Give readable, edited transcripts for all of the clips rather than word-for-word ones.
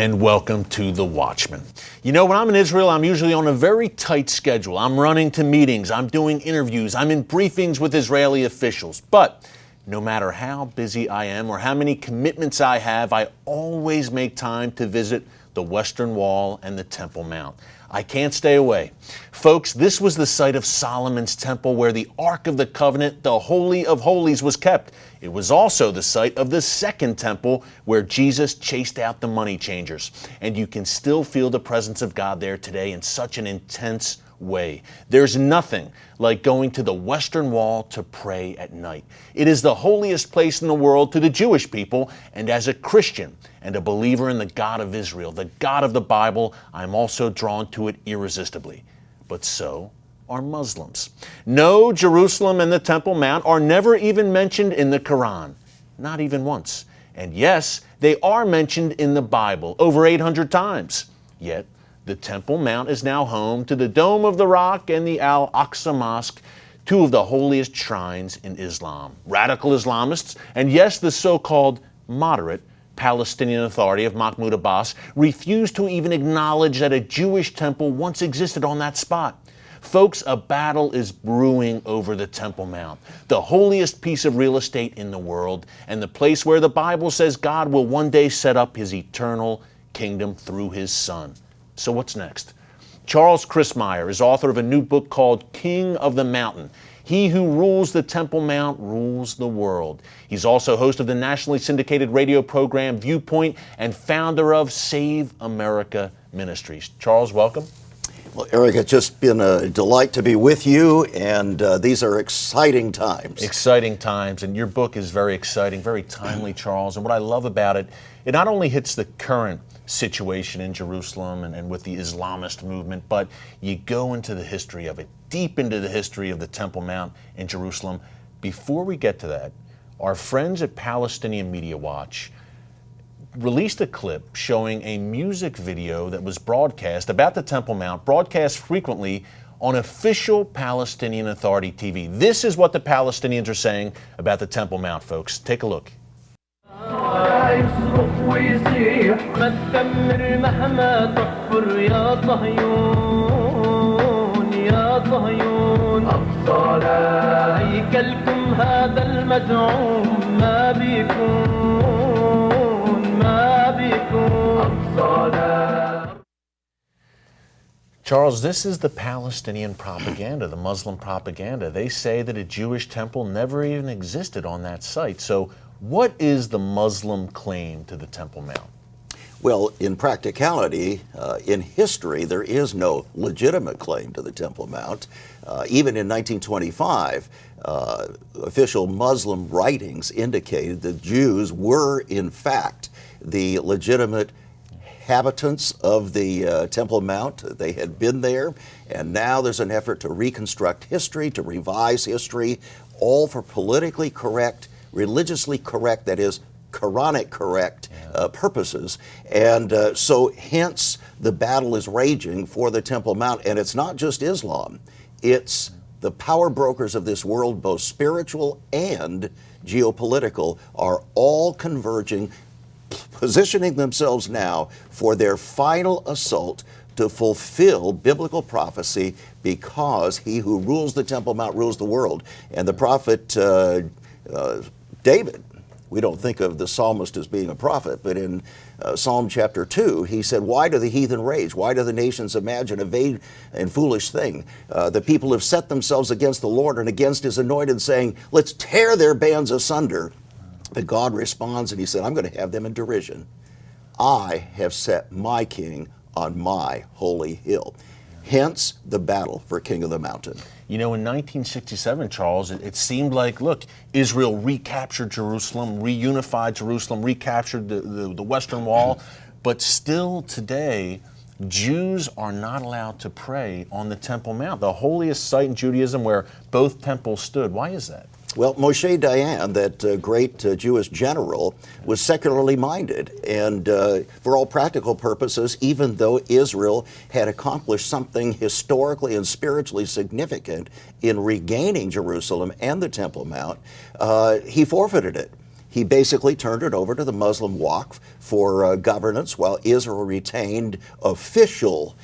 and welcome to the Watchman. You know, when I'm in Israel, I'm usually on a very tight schedule. I'm running to meetings, I'm doing interviews, I'm in briefings with Israeli officials. But no matter how busy I am or how many commitments I have, I always make time to visit the Western Wall and the Temple Mount. I can't stay away. Folks, this was the site of Solomon's temple where the Ark of the Covenant, the Holy of Holies, was kept. It was also the site of the second temple where Jesus chased out the money changers. And you can still feel the presence of God there today in such an intense way. There's nothing like going to the Western Wall to pray at night. It is the holiest place in the world to the Jewish people, and as a Christian and a believer in the God of Israel, the God of the Bible, I'm also drawn to it irresistibly. But so are Muslims. No, Jerusalem and the Temple Mount are never even mentioned in the Quran, not even once. And yes, they are mentioned in the Bible over 800 times. Yet, the Temple Mount is now home to the Dome of the Rock and the AlAksa Mosque, two of the holiest shrines in Islam. Radical Islamists, and yes, the so-called moderate Palestinian Authority of Mahmoud Abbas, refuse to even acknowledge that a Jewish temple once existed on that spot. Folks, a battle is brewing over the Temple Mount, the holiest piece of real estate in the world, and the place where the Bible says God will one day set up his eternal kingdom through his Son. So what's next? Charles Crismier is author of a new book called King of the Mountain. He who rules the Temple Mount rules the world. He's also host of the nationally syndicated radio program Viewpoint and founder of Save America Ministries. Charles, welcome. Well, Eric, it's just been a delight to be with you, and these are exciting times. Exciting times, and your book is very exciting, very timely, Charles. And what I love about it, it not only hits the current situation in Jerusalem and with the Islamist movement, but you go into the history of it, deep into the history of the Temple Mount in Jerusalem. Before we get to that, our friends at Palestinian Media Watch released a clip showing a music video that was broadcast about the Temple Mount, broadcast frequently on official Palestinian Authority TV. This is what the Palestinians are saying about the Temple Mount, folks. Take a look. Charles, this is the Palestinian propaganda, the Muslim propaganda. They say that a Jewish temple never even existed on that site. So what is the Muslim claim to the Temple Mount? Well, in practicality, in history, there is no legitimate claim to the Temple Mount. Even in 1925, official Muslim writings indicated that Jews were, in fact, the legitimate inhabitants of the Temple Mount. They had been there, and now there's an effort to reconstruct history, to revise history, all for politically correct, religiously correct, that is, Quranic correct purposes. And so hence the battle is raging for the Temple Mount. And it's not just Islam. It's the power brokers of this world, both spiritual and geopolitical, are all converging, positioning themselves now for their final assault to fulfill biblical prophecy, because he who rules the Temple Mount rules the world. And the prophet David, we don't think of the psalmist as being a prophet, but in Psalm chapter 2, he said, "Why do the heathen rage? Why do the nations imagine a vain and foolish thing? The people have set themselves against the Lord and against his anointed, saying, let's tear their bands asunder." But God responds and he said, "I'm going to have them in derision. I have set my king on my holy hill." Hence the battle for King of the Mountain. You know, in 1967, Charles, it seemed like, look, Israel recaptured Jerusalem, reunified Jerusalem, recaptured the Western Wall, but still today, Jews are not allowed to pray on the Temple Mount, the holiest site in Judaism where both temples stood. Why is that? Well, Moshe Dayan, that great Jewish general, was secularly minded. And for all practical purposes, even though Israel had accomplished something historically and spiritually significant in regaining Jerusalem and the Temple Mount, he forfeited it. he basically turned it over to the Muslim Waqf for governance, while Israel retained official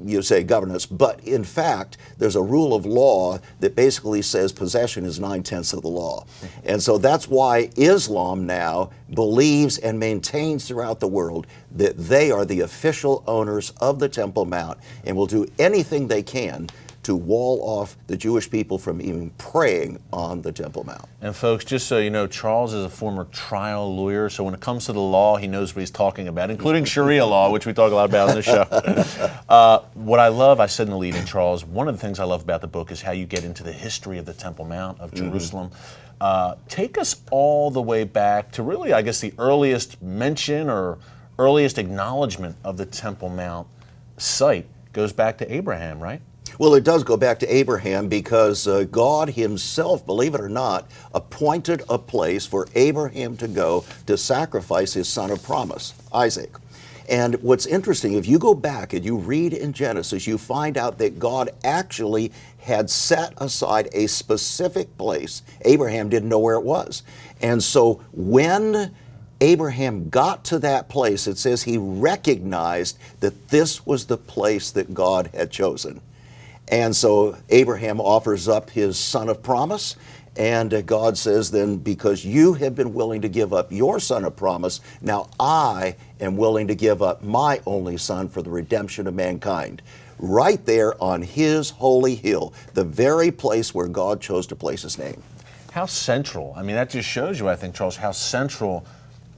you say governance, but in fact, there's a rule of law that basically says possession is 9/10 of the law. And so that's why Islam now believes and maintains throughout the world that they are the official owners of the Temple Mount and will do anything they can to wall off the Jewish people from even praying on the Temple Mount. And folks, just so you know, Charles is a former trial lawyer, so when it comes to the law, he knows what he's talking about, including Sharia law, which we talk a lot about on the show. What I love, I said in the lead-in, Charles, one of the things I love about the book is how you get into the history of the Temple Mount of Jerusalem. Take us all the way back to really, I guess, the earliest mention or earliest acknowledgement of the Temple Mount site goes back to Abraham, right? Well, it does go back to Abraham because God himself, believe it or not, appointed a place for Abraham to go to sacrifice his son of promise, Isaac. And what's interesting, if you go back and you read in Genesis, you find out that God actually had set aside a specific place. Abraham didn't know where it was. And so when Abraham got to that place, it says he recognized that this was the place that God had chosen. And so Abraham offers up his son of promise, and God says then, because you have been willing to give up your son of promise, now I am willing to give up my only son for the redemption of mankind. Right there on his holy hill, the very place where God chose to place his name. How central, I mean, that just shows you, I think, Charles, how central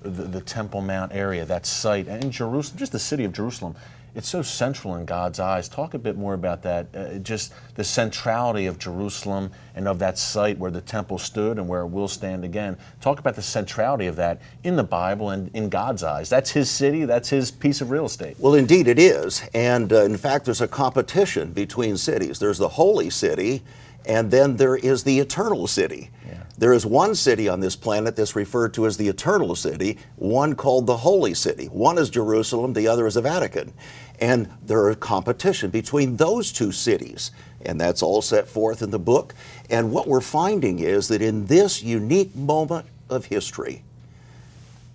the Temple Mount area, that site, and Jerusalem, just the city of Jerusalem, it's so central in God's eyes. Talk a bit more about that, just the centrality of Jerusalem and of that site where the temple stood and where it will stand again. Talk about the centrality of that in the Bible and in God's eyes. That's his city, that's his piece of real estate. Well, indeed it is. And in fact, there's a competition between cities. There's the holy city, and then there is the eternal city. Yeah. There is one city on this planet that's referred to as the eternal city, one called the holy city. One is Jerusalem, the other is the Vatican. And there is competition between those two cities. And that's all set forth in the book. And what we're finding is that in this unique moment of history,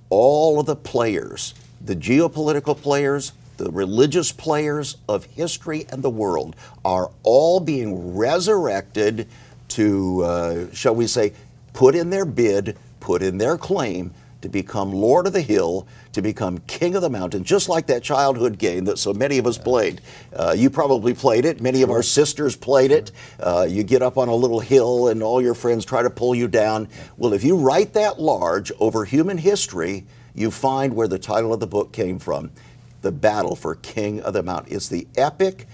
all of the players, the geopolitical players, the religious players of history and the world are all being resurrected to, shall we say, put in their bid, put in their claim to become Lord of the Hill, to become King of the Mountain, just like that childhood game that so many of us played. You probably played it. Many of our sisters played it. You get up on a little hill and all your friends try to pull you down. Well, if you write that large over human history, you find where the title of the book came from. The battle for King of the Mount. It's the epic,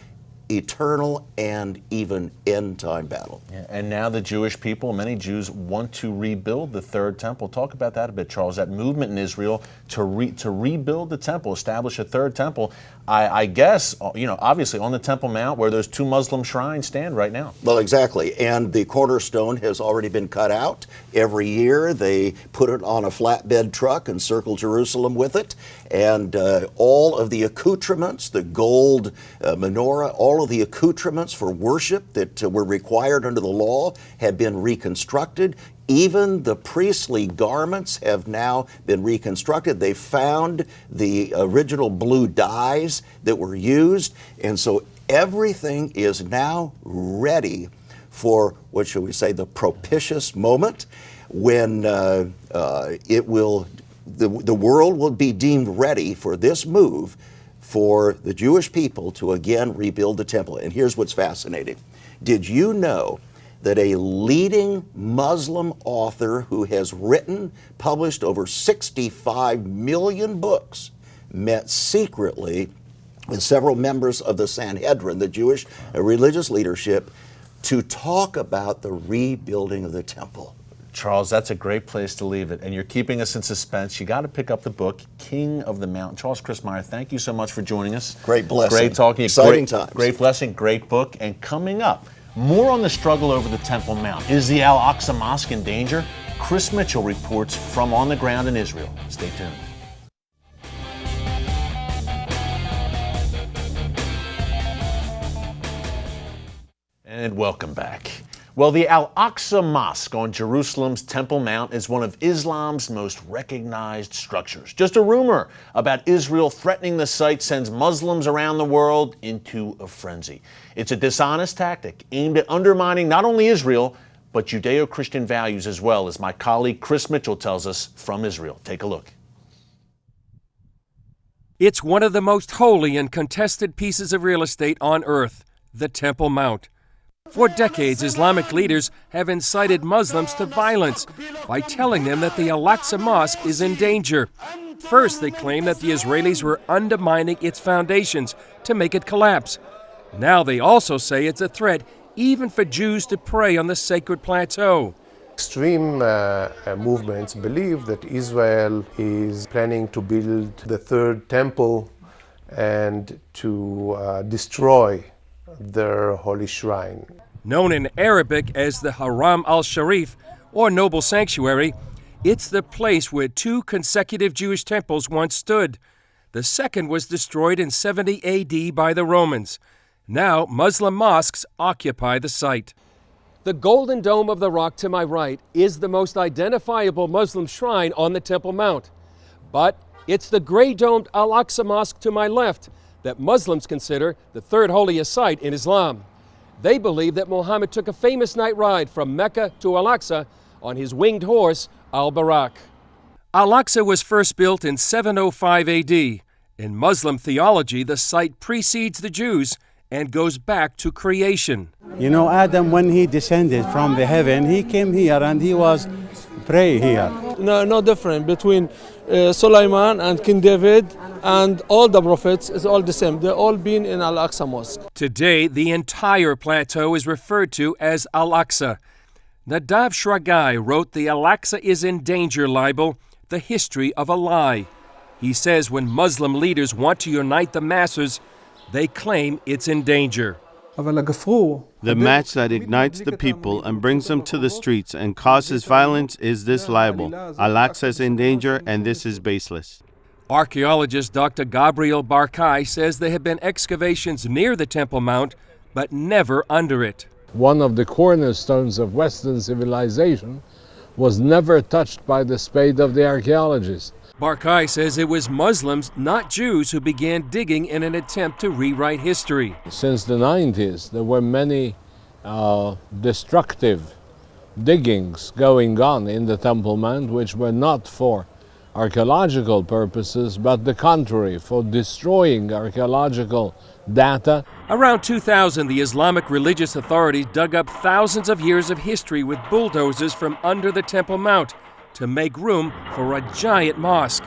eternal, and even end-time battle. Yeah, and now the Jewish people, many Jews, want to rebuild the third temple. Talk about that a bit, Charles. That movement in Israel to rebuild the temple, establish a third temple. I guess, you know, obviously on the Temple Mount where those two Muslim shrines stand right now. Well, exactly. And the cornerstone has already been cut out. Every year they put it on a flatbed truck and circle Jerusalem with it. And all of the accoutrements, the gold menorah, all of the accoutrements for worship that were required under the law have been reconstructed. Even the priestly garments have now been reconstructed. They found the original blue dyes that were used. And so everything is now ready for, what shall we say, the propitious moment when the world will be deemed ready for this move for the Jewish people to again rebuild the temple. And here's what's fascinating. Did you know that a leading Muslim author who has published over 65 million books, met secretly with several members of the Sanhedrin, the Jewish religious leadership, to talk about the rebuilding of the temple? Charles, that's a great place to leave it. And you're keeping us in suspense. You got to pick up the book, King of the Mountain. Charles Crismier, thank you so much for joining us. Great blessing. Great talking. Exciting times. Great blessing, great book. And coming up, more on the struggle over the Temple Mount. Is the AlAksa Mosque in danger? Chris Mitchell reports from on the ground in Israel. Stay tuned. And welcome back. Well, the AlAksa Mosque on Jerusalem's Temple Mount is one of Islam's most recognized structures. Just a rumor about Israel threatening the site sends Muslims around the world into a frenzy. It's a dishonest tactic aimed at undermining not only Israel, but Judeo-Christian values as well, as my colleague Chris Mitchell tells us from Israel. Take a look. It's one of the most holy and contested pieces of real estate on earth, the Temple Mount. For decades, Islamic leaders have incited Muslims to violence by telling them that the AlAksa Mosque is in danger. First, they claimed that the Israelis were undermining its foundations to make it collapse. Now they also say it's a threat even for Jews to pray on the sacred plateau. Extreme movements believe that Israel is planning to build the third temple and to destroy their holy shrine. Known in Arabic as the Haram al-Sharif, or Noble Sanctuary, it's the place where two consecutive Jewish temples once stood. The second was destroyed in 70 AD by the Romans. Now, Muslim mosques occupy the site. The Golden Dome of the Rock to my right is the most identifiable Muslim shrine on the Temple Mount. But it's the gray-domed AlAksa Mosque to my left that Muslims consider the third holiest site in Islam. They believe that Muhammad took a famous night ride from Mecca to Al-Aqsa on his winged horse, Al-Barak. Al-Aqsa was first built in 705 AD. In Muslim theology, the site precedes the Jews and goes back to creation. You know, Adam, when he descended from the heaven, he came here and he was pray here. No different between Sulaiman and King David and all the prophets is all the same. They're all been in Al-Aqsa Mosque. Today, the entire plateau is referred to as Al-Aqsa. Nadav Shragai wrote the Al-Aqsa is in Danger libel, The History of a Lie. He says when Muslim leaders want to unite the masses, they claim it's in danger. The match that ignites the people and brings them to the streets and causes violence is this libel. Al-Aqsa is in danger, and this is baseless. Archaeologist Dr. Gabriel Barkai says there have been excavations near the Temple Mount, but never under it. One of the cornerstones of Western civilization was never touched by the spade of the archaeologist. Barkai says it was Muslims, not Jews, who began digging in an attempt to rewrite history. Since the 90s, there were many destructive diggings going on in the Temple Mount, which were not for archaeological purposes, but the contrary, for destroying archaeological data. Around 2000, the Islamic religious authorities dug up thousands of years of history with bulldozers from under the Temple Mount to make room for a giant mosque.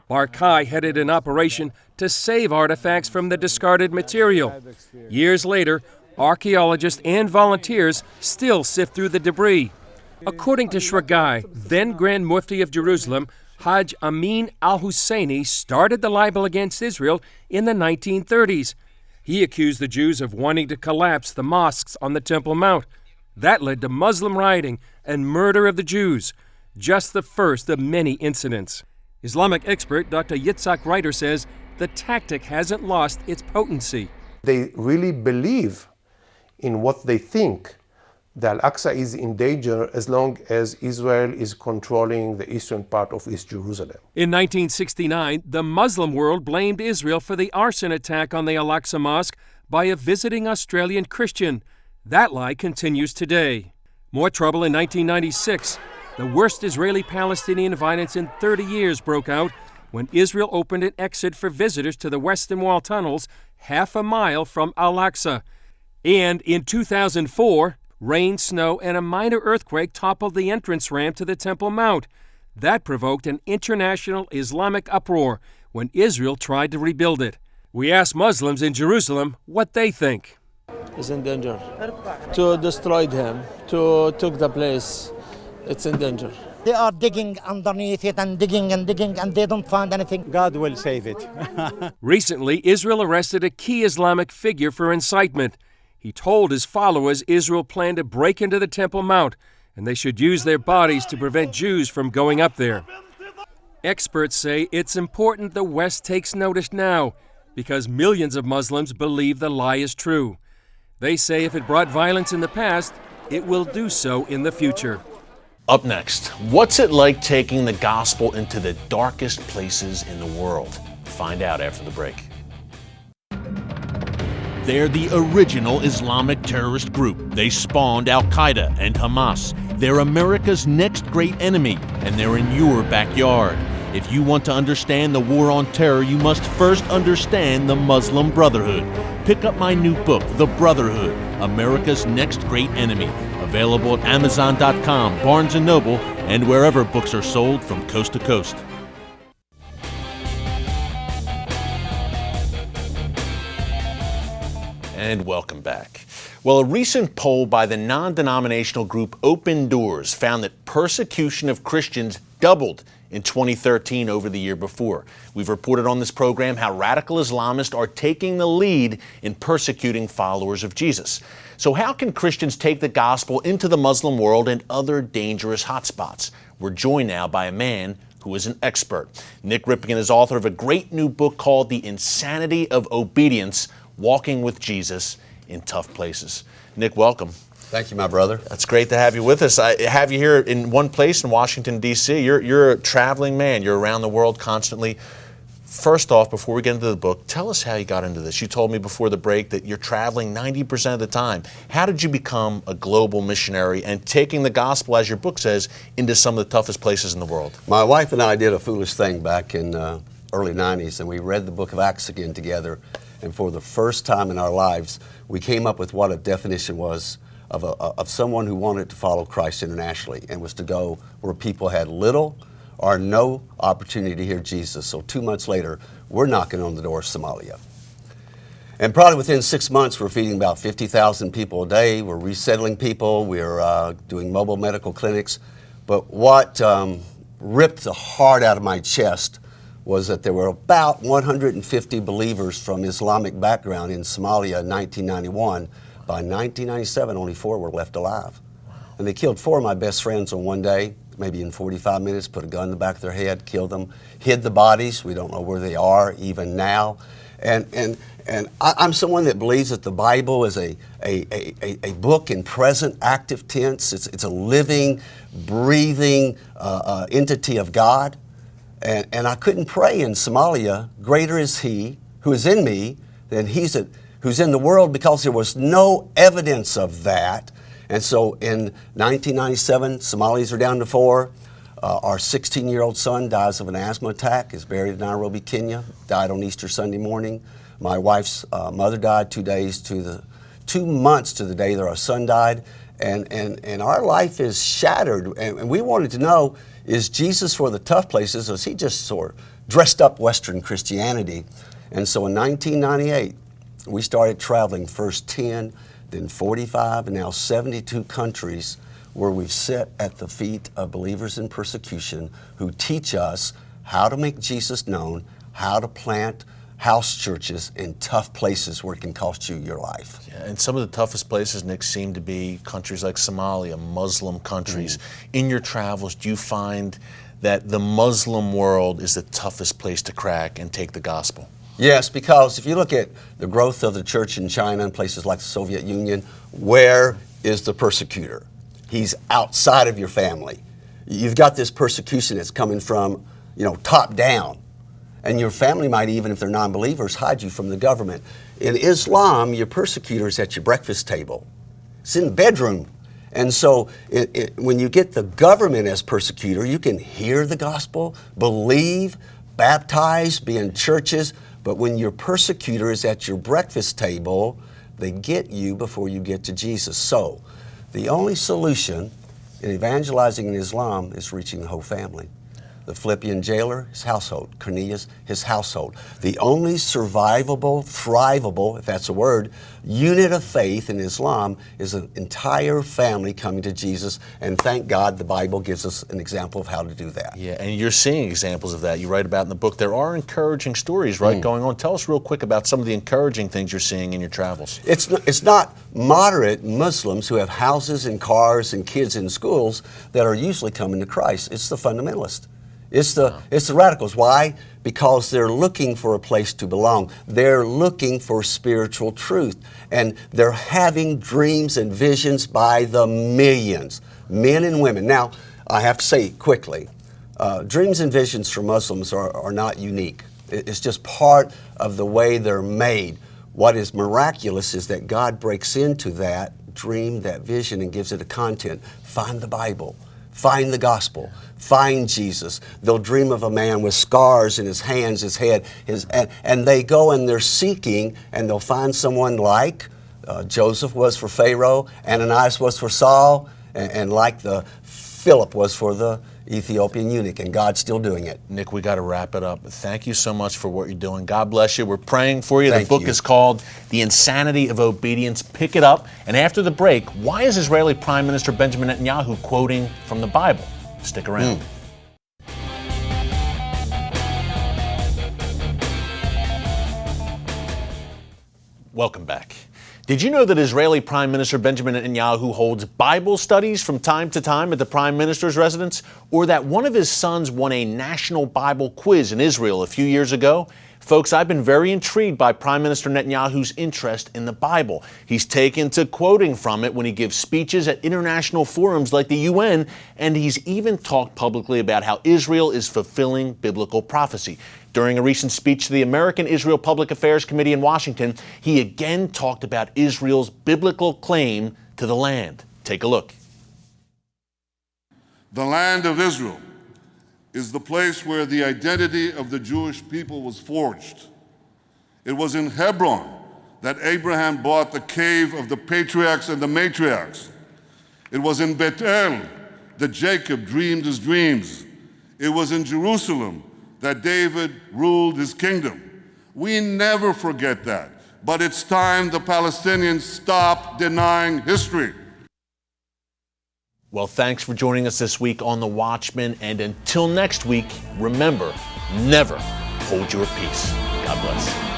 Barkai headed an operation to save artifacts from the discarded material. Years later, archaeologists and volunteers still sift through the debris. According to Shragai, then Grand Mufti of Jerusalem, Hajj Amin al-Husseini started the libel against Israel in the 1930s. He accused the Jews of wanting to collapse the mosques on the Temple Mount. That led to Muslim rioting and murder of the Jews, just the first of many incidents. Islamic expert Dr. Yitzhak Reiter says the tactic hasn't lost its potency. They really believe in what they think. The Al-Aqsa is in danger as long as Israel is controlling the eastern part of East Jerusalem. In 1969, the Muslim world blamed Israel for the arson attack on the Al-Aqsa Mosque by a visiting Australian Christian. That lie continues today. More trouble in 1996. The worst Israeli-Palestinian violence in 30 years broke out when Israel opened an exit for visitors to the Western Wall tunnels half a mile from Al-Aqsa. And in 2004, rain, snow, and a minor earthquake toppled the entrance ramp to the Temple Mount. That provoked an international Islamic uproar when Israel tried to rebuild it. We asked Muslims in Jerusalem what they think. It's in danger. To destroy him, to take the place, it's in danger. They are digging underneath it and digging and digging, and they don't find anything. God will save it. Recently, Israel arrested a key Islamic figure for incitement. He told his followers Israel planned to break into the Temple Mount, and they should use their bodies to prevent Jews from going up there. Experts say it's important the West takes notice now, because millions of Muslims believe the lie is true. They say if it brought violence in the past, it will do so in the future. Up next, what's it like taking the gospel into the darkest places in the world? Find out after the break. They're the original Islamic terrorist group. They spawned Al-Qaeda and Hamas. They're America's next great enemy, and they're in your backyard. If you want to understand the war on terror, you must first understand the Muslim Brotherhood. Pick up my new book, The Brotherhood, America's Next Great Enemy. Available at Amazon.com, Barnes & Noble, and wherever books are sold from coast to coast. And welcome back. Well, a recent poll by the non-denominational group Open Doors found that persecution of Christians doubled in 2013 over the year before. We've reported on this program how radical Islamists are taking the lead in persecuting followers of Jesus. So how can Christians take the gospel into the Muslim world and other dangerous hotspots? We're joined now by a man who is an expert. Nick Ripken is author of a great new book called The Insanity of Obedience, Walking with Jesus in Tough Places. Nick, welcome. Thank you, my brother. That's great to have you with us. I have you here in one place in Washington, D.C. You're a traveling man. You're around the world constantly. First off, before we get into the book, tell us how you got into this. You told me before the break that you're traveling 90% of the time. How did you become a global missionary and taking the gospel, as your book says, into some of the toughest places in the world? My wife and I did a foolish thing back in early 90s, and we read the book of Acts again together. And for the first time in our lives, we came up with what a definition was of someone who wanted to follow Christ internationally, and was to go where people had little or no opportunity to hear Jesus. So 2 months later, we're knocking on the door of Somalia. And probably within 6 months, we're feeding about 50,000 people a day. We're resettling people. We're doing mobile medical clinics. But what ripped the heart out of my chest was that there were about 150 believers from Islamic background in Somalia in 1991. By 1997, only 4 were left alive. And they killed 4 of my best friends on one day, maybe in 45 minutes, put a gun in the back of their head, killed them, hid the bodies. We don't know where they are even now. And I'm someone that believes that the Bible is a book in present active tense. It's a living, breathing entity of God. And I couldn't pray in Somalia, greater is He who is in me than who's in the world, because there was no evidence of that. And so in 1997, Somalis are down to 4. Our 16-year-old son dies of an asthma attack, is buried in Nairobi, Kenya, died on Easter Sunday morning. My wife's mother died 2 months to the day that our son died. And our life is shattered. And we wanted to know, is Jesus for the tough places, or is He just sort of dressed up Western Christianity? And so in 1998, we started traveling, first 10, then 45, and now 72 countries, where we've sat at the feet of believers in persecution who teach us how to make Jesus known, how to plant house churches in tough places where it can cost you your life. Yeah, and some of the toughest places, Nick, seem to be countries like Somalia, Muslim countries. In your travels, do you find that the Muslim world is the toughest place to crack and take the gospel? Yes, because if you look at the growth of the church in China and places like the Soviet Union, where is the persecutor? He's outside of your family. You've got this persecution that's coming from, top down. And your family might even, if they're non-believers, hide you from the government. In Islam, your persecutor is at your breakfast table. It's in the bedroom. And so when you get the government as persecutor, you can hear the gospel, believe, baptize, be in churches. But when your persecutor is at your breakfast table, they get you before you get to Jesus. So the only solution in evangelizing in Islam is reaching the whole family. The Philippian jailer, his household. Cornelius, his household. The only survivable, thrivable, if that's a word, unit of faith in Islam is an entire family coming to Jesus. And thank God the Bible gives us an example of how to do that. Yeah, and you're seeing examples of that. You write about in the book. There are encouraging stories, right, going on. Tell us real quick about some of the encouraging things you're seeing in your travels. It's not moderate Muslims who have houses and cars and kids in schools that are usually coming to Christ. It's the fundamentalists. It's the radicals. Why? Because they're looking for a place to belong. They're looking for spiritual truth. And they're having dreams and visions by the millions, men and women. Now, I have to say quickly, dreams and visions for Muslims are not unique. It's just part of the way they're made. What is miraculous is that God breaks into that dream, that vision, and gives it a content. Find the Bible. Find the gospel. Find Jesus. They'll dream of a man with scars in his hands, his head, and they go and they're seeking, and they'll find someone like Joseph was for Pharaoh, Ananias was for Saul, and like the Philip was for the Ethiopian eunuch, and God's still doing it. Nick, we got to wrap it up. Thank you so much for what you're doing. God bless you. We're praying for you. Thank the book you. is called The Insanity of Obedience. Pick it up. And after the break, why is Israeli Prime Minister Benjamin Netanyahu quoting from the Bible? Stick around. Welcome back. Did you know that Israeli Prime Minister Benjamin Netanyahu holds Bible studies from time to time at the Prime Minister's residence? Or that one of his sons won a national Bible quiz in Israel a few years ago? Folks, I've been very intrigued by Prime Minister Netanyahu's interest in the Bible. He's taken to quoting from it when he gives speeches at international forums like the UN, and he's even talked publicly about how Israel is fulfilling biblical prophecy. During a recent speech to the American Israel Public Affairs Committee in Washington, he again talked about Israel's biblical claim to the land. Take a look. The land of Israel is the place where the identity of the Jewish people was forged. It was in Hebron that Abraham bought the cave of the patriarchs and the matriarchs. It was in Bethel that Jacob dreamed his dreams. It was in Jerusalem that David ruled his kingdom. We never forget that, but it's time the Palestinians stop denying history. Well, thanks for joining us this week on The Watchman, and until next week, remember, never hold your peace. God bless.